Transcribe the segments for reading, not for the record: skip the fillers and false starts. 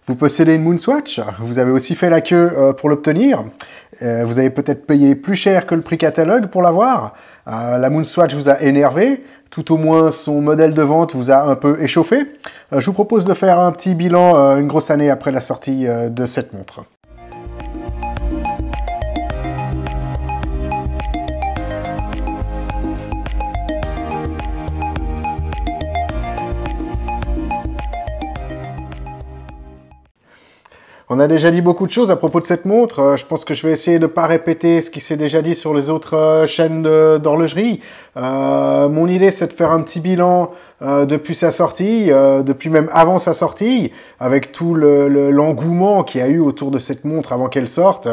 Vous possédez une Moonswatch, vous avez aussi fait la queue pour l'obtenir. Vous avez peut-être payé plus cher que le prix catalogue pour l'avoir. La Moonswatch vous a énervé, tout au moins son modèle de vente vous a un peu échauffé. Je vous propose de faire un petit bilan une grosse année après la sortie de cette montre. On a déjà dit beaucoup de choses à propos de cette montre. Je pense que je vais essayer de ne pas répéter ce qui s'est déjà dit sur les autres chaînes d'horlogerie. Mon idée, c'est de faire un petit bilan depuis sa sortie, depuis même avant sa sortie, avec tout l'engouement qu'il y a eu autour de cette montre avant qu'elle sorte.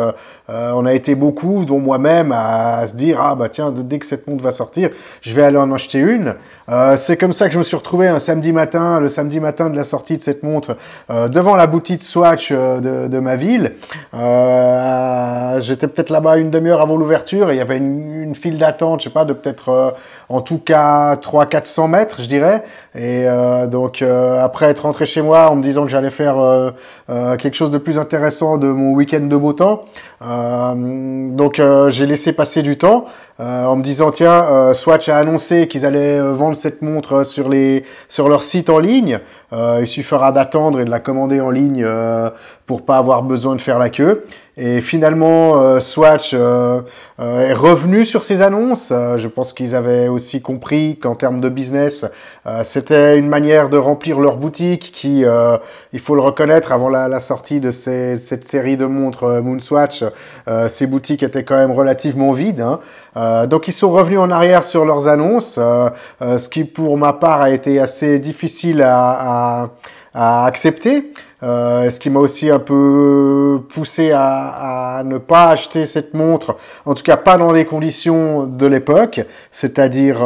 On a été beaucoup, dont moi-même, à se dire « Ah bah tiens, dès que cette montre va sortir, je vais aller en acheter une ». C'est comme ça que je me suis retrouvé le samedi matin de la sortie de cette montre, devant la boutique Swatch de ma ville. J'étais peut-être là-bas une demi-heure avant l'ouverture et il y avait une file d'attente, je sais pas, de peut-être en tout cas 300-400 mètres, je dirais. Et donc après être rentré chez moi en me disant que j'allais faire quelque chose de plus intéressant de mon week-end de beau temps, donc j'ai laissé passer du temps en me disant tiens, Swatch a annoncé qu'ils allaient vendre cette montre sur leur site en ligne. Il suffira d'attendre et de la commander en ligne pour pas avoir besoin de faire la queue. Et finalement, Swatch est revenu sur ses annonces. Je pense qu'ils avaient aussi compris qu'en termes de business, c'était une manière de remplir leur boutique qui, il faut le reconnaître, avant la sortie de cette série de montres Moonswatch, ces boutiques étaient quand même relativement vides. Donc ils sont revenus en arrière sur leurs annonces, ce qui pour ma part a été assez difficile à accepter. Ce qui m'a aussi un peu poussé à ne pas acheter cette montre, en tout cas pas dans les conditions de l'époque, c'est-à-dire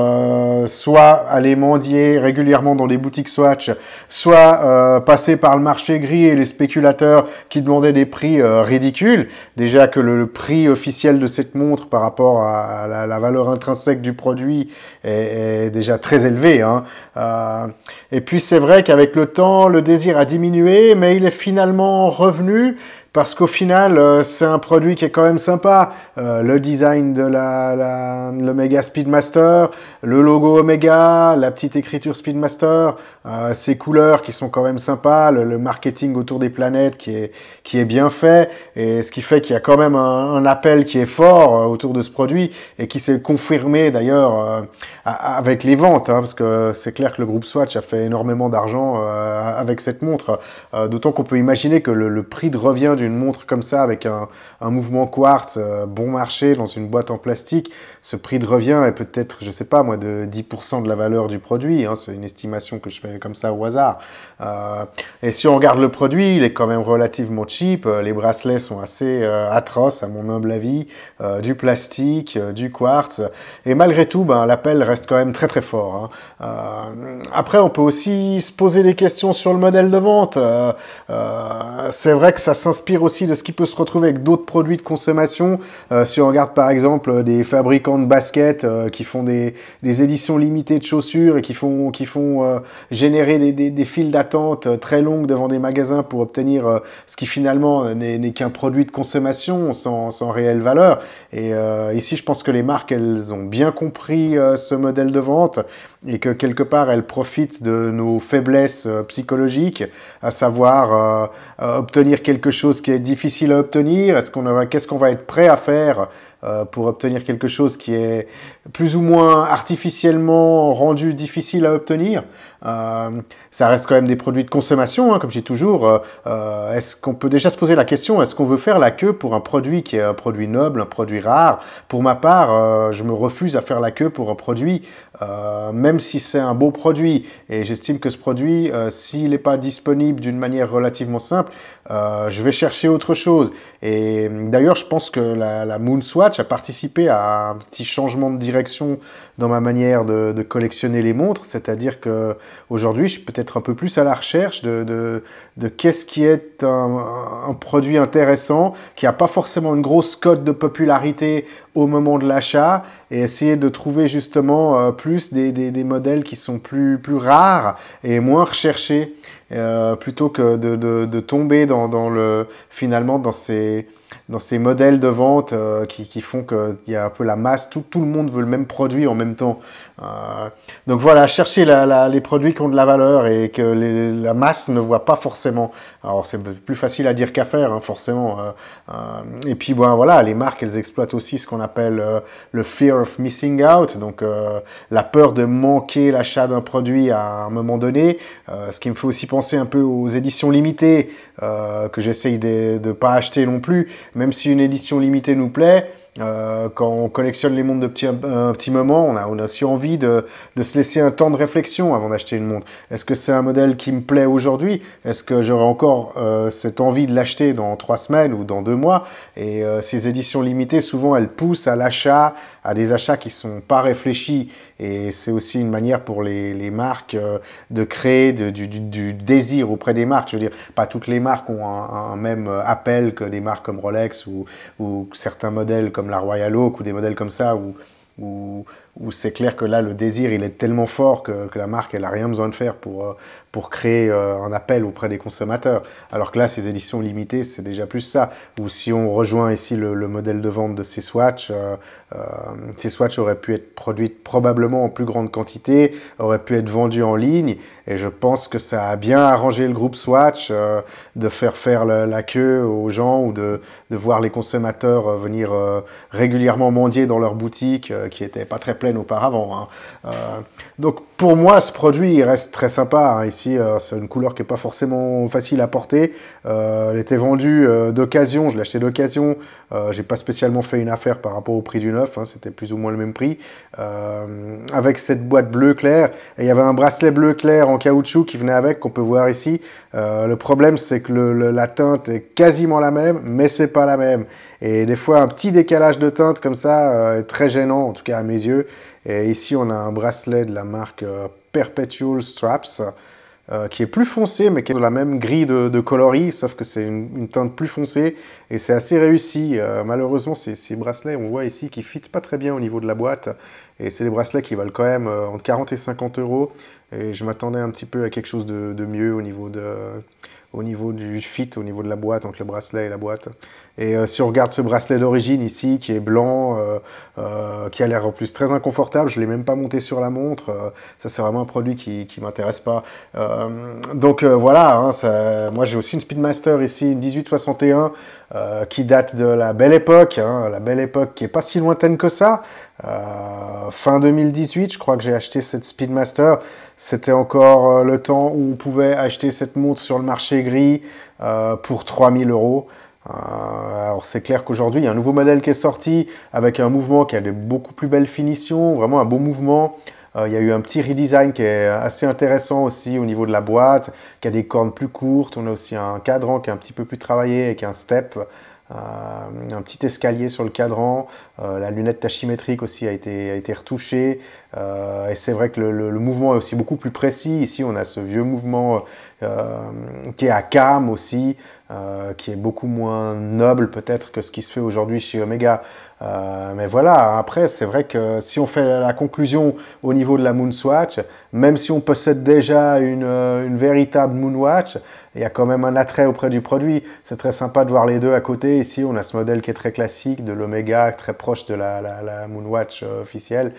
soit aller mendier régulièrement dans les boutiques Swatch, soit passer par le marché gris et les spéculateurs qui demandaient des prix ridicules. Déjà que le prix officiel de cette montre par rapport à la valeur intrinsèque du produit est déjà très élevé. Et puis c'est vrai qu'avec le temps, le désir a diminué, mais il est finalement revenu parce qu'au final, c'est un produit qui est quand même sympa. Le design de l'Omega Speedmaster, le logo Omega, la petite écriture Speedmaster, ces couleurs qui sont quand même sympas, le marketing autour des planètes qui est bien fait, et ce qui fait qu'il y a quand même un appel qui est fort autour de ce produit et qui s'est confirmé d'ailleurs avec les ventes, parce que c'est clair que le groupe Swatch a fait énormément d'argent avec cette montre, d'autant qu'on peut imaginer que le prix de revient d'une montre comme ça avec un mouvement quartz bon marché dans une boîte en plastique, ce prix de revient est peut-être, je sais pas moi, de 10% de la valeur du produit, c'est une estimation que je fais comme ça au hasard. Et si on regarde le produit, il est quand même relativement cheap, les bracelets sont assez atroces à mon humble avis, du plastique, du quartz, et malgré tout, l'appel reste quand même très très fort. Après, on peut aussi se poser des questions sur le modèle de vente. C'est vrai que ça s'inspire aussi de ce qui peut se retrouver avec d'autres produits de consommation. Si on regarde par exemple des fabricants de baskets qui font des éditions limitées de chaussures et qui font générer des files d'attente très longues devant des magasins pour obtenir ce qui finalement n'est qu'un produit de consommation sans réelle valeur. Et ici, je pense que les marques, elles ont bien compris ce modèle de vente et que quelque part, elles profitent de nos faiblesses psychologiques, à savoir obtenir quelque chose qui est difficile à obtenir. Qu'est-ce qu'on va être prêt à faire pour obtenir quelque chose qui est plus ou moins artificiellement rendu difficile à obtenir. Ça reste quand même des produits de consommation, comme je dis toujours. Est-ce qu'on peut déjà se poser la question, est-ce qu'on veut faire la queue pour un produit qui est un produit noble, un produit rare? Pour ma part, je me refuse à faire la queue pour un produit, même si c'est un beau produit. Et j'estime que ce produit, s'il n'est pas disponible d'une manière relativement simple, je vais chercher autre chose. Et d'ailleurs, je pense que la Moonswatch a participé à un petit changement de direction dans ma manière de collectionner les montres, c'est-à-dire que aujourd'hui, je suis peut-être un peu plus à la recherche de qu'est-ce qui est un produit intéressant, qui n'a pas forcément une grosse cote de popularité au moment de l'achat et essayer de trouver justement plus des modèles qui sont plus rares et moins recherchés plutôt que de tomber finalement dans ces modèles de vente qui font qu'il y a un peu la masse, tout le monde veut le même produit en même temps. Donc voilà, chercher les produits qui ont de la valeur et que la masse ne voit pas forcément. Alors c'est plus facile à dire qu'à faire, hein, forcément. Et puis ben, voilà, les marques, elles exploitent aussi ce qu'on appelle le fear of missing out, donc la peur de manquer l'achat d'un produit à un moment donné, ce qui me fait aussi penser un peu aux éditions limitées, que j'essaye de ne pas acheter non plus, même si une édition limitée nous plaît. Quand on collectionne les montres de un petit moment, on a aussi envie de se laisser un temps de réflexion avant d'acheter une montre. Est-ce que c'est un modèle qui me plaît aujourd'hui? Est-ce que j'aurai encore cette envie de l'acheter dans 3 semaines ou dans 2 mois? Et ces éditions limitées, souvent, elles poussent à l'achat, à des achats qui ne sont pas réfléchis. Et c'est aussi une manière pour les marques de créer du désir auprès des marques. Je veux dire, pas toutes les marques ont un même appel que des marques comme Rolex ou certains modèles comme la Royal Oak ou des modèles comme ça où c'est clair que là, le désir, il est tellement fort que la marque, elle n'a rien besoin de faire pour créer un appel auprès des consommateurs. Alors que là, ces éditions limitées, c'est déjà plus ça. Ou si on rejoint ici le modèle de vente de ces Swatch auraient pu être produits probablement en plus grande quantité, auraient pu être vendus en ligne. Et je pense que ça a bien arrangé le groupe Swatch de faire la queue aux gens ou de voir les consommateurs venir régulièrement mendier dans leur boutique qui n'était pas très pleine auparavant. Hein. Donc pour moi, ce produit, il reste très sympa. Hein. Ici, c'est une couleur qui n'est pas forcément facile à porter. Elle était vendue d'occasion, je l'ai acheté d'occasion. J'ai pas spécialement fait une affaire par rapport au prix du neuf, hein, c'était plus ou moins le même prix. Avec cette boîte bleu clair, et il y avait un bracelet bleu clair en caoutchouc qui venait avec, qu'on peut voir ici. Le problème, c'est que la teinte est quasiment la même, mais c'est pas la même. Et des fois, un petit décalage de teinte comme ça est très gênant, en tout cas à mes yeux. Et ici, on a un bracelet de la marque Perpetual Straps, qui est plus foncé, mais qui est de la même grille de coloris, sauf que c'est une teinte plus foncée, et c'est assez réussi. Malheureusement, ces bracelets, on voit ici, qui ne fitent pas très bien au niveau de la boîte, et c'est des bracelets qui valent quand même entre 40 et 50 euros, et je m'attendais un petit peu à quelque chose de mieux au niveau du fit, au niveau de la boîte, entre le bracelet et la boîte. Et si on regarde ce bracelet d'origine ici, qui est blanc, qui a l'air en plus très inconfortable, je ne l'ai même pas monté sur la montre, ça c'est vraiment un produit qui ne m'intéresse pas. Donc voilà, hein, moi j'ai aussi une Speedmaster ici, une 1861, qui date de la belle époque, hein, la belle époque qui n'est pas si lointaine que ça. Fin 2018, je crois que j'ai acheté cette Speedmaster. C'était encore le temps où on pouvait acheter cette montre sur le marché gris pour 3000 euros. Alors c'est clair qu'aujourd'hui, il y a un nouveau modèle qui est sorti avec un mouvement qui a de beaucoup plus belles finitions, vraiment un beau mouvement. Il y a eu un petit redesign qui est assez intéressant aussi au niveau de la boîte, qui a des cornes plus courtes. On a aussi un cadran qui est un petit peu plus travaillé avec un step. Un petit escalier sur le cadran, la lunette tachymétrique aussi a été retouchée, et c'est vrai que le mouvement est aussi beaucoup plus précis. Ici on a ce vieux mouvement qui est à cam aussi, qui est beaucoup moins noble peut-être que ce qui se fait aujourd'hui chez Omega. Mais voilà, après c'est vrai que si on fait la conclusion au niveau de la Moonswatch, même si on possède déjà une véritable Moonwatch, il y a quand même un attrait auprès du produit. C'est très sympa de voir les deux à côté. Ici, on a ce modèle qui est très classique, de l'Omega, très proche de la Moonwatch officielle.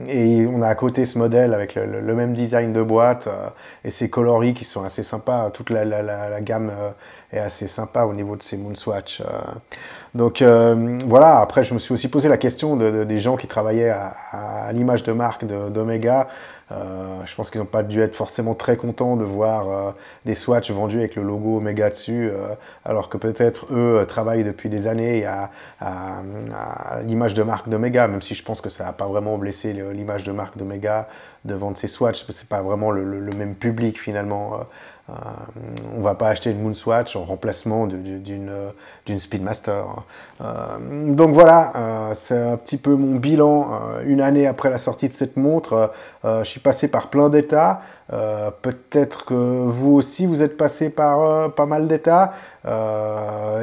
Et on a à côté ce modèle avec le même design de boîte et ces coloris qui sont assez sympas. Toute la gamme est assez sympa au niveau de ces Moonswatch. Donc voilà, après je me suis aussi posé la question des gens qui travaillaient à l'image de marque d'Omega. Je pense qu'ils n'ont pas dû être forcément très contents de voir des Swatch vendus avec le logo Omega dessus, alors que peut-être eux travaillent depuis des années à l'image de marque d'Omega, même si je pense que ça n'a pas vraiment blessé l'image de marque d'Omega de vendre ces Swatch, parce que c'est pas vraiment le même public finalement. On va pas acheter une Moonswatch en remplacement d'une Speedmaster. Donc voilà, c'est un petit peu mon bilan une année après la sortie de cette montre. Je suis passé par plein d'états. Peut-être que vous aussi, vous êtes passé par pas mal d'états.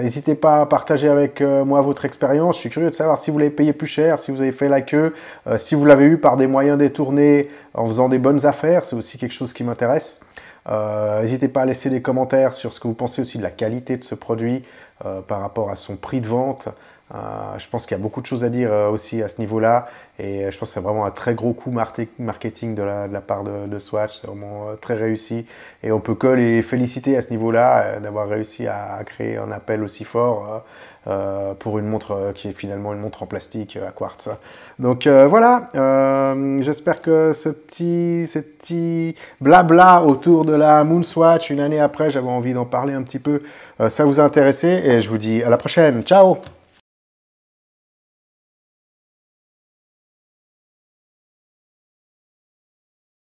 N'hésitez pas à partager avec moi votre expérience. Je suis curieux de savoir si vous l'avez payé plus cher, si vous avez fait la queue, si vous l'avez eu par des moyens détournés en faisant des bonnes affaires. C'est aussi quelque chose qui m'intéresse. N'hésitez pas à laisser des commentaires sur ce que vous pensez aussi de la qualité de ce produit par rapport à son prix de vente. Je pense qu'il y a beaucoup de choses à dire aussi à ce niveau-là et je pense que c'est vraiment un très gros coup marketing de la part de Swatch, c'est vraiment très réussi et on peut que les féliciter à ce niveau-là d'avoir réussi à créer un appel aussi fort pour une montre qui est finalement une montre en plastique à quartz. Donc voilà, j'espère que ce petit blabla autour de la Moonswatch, une année après, j'avais envie d'en parler un petit peu, ça vous a intéressé et je vous dis à la prochaine, ciao!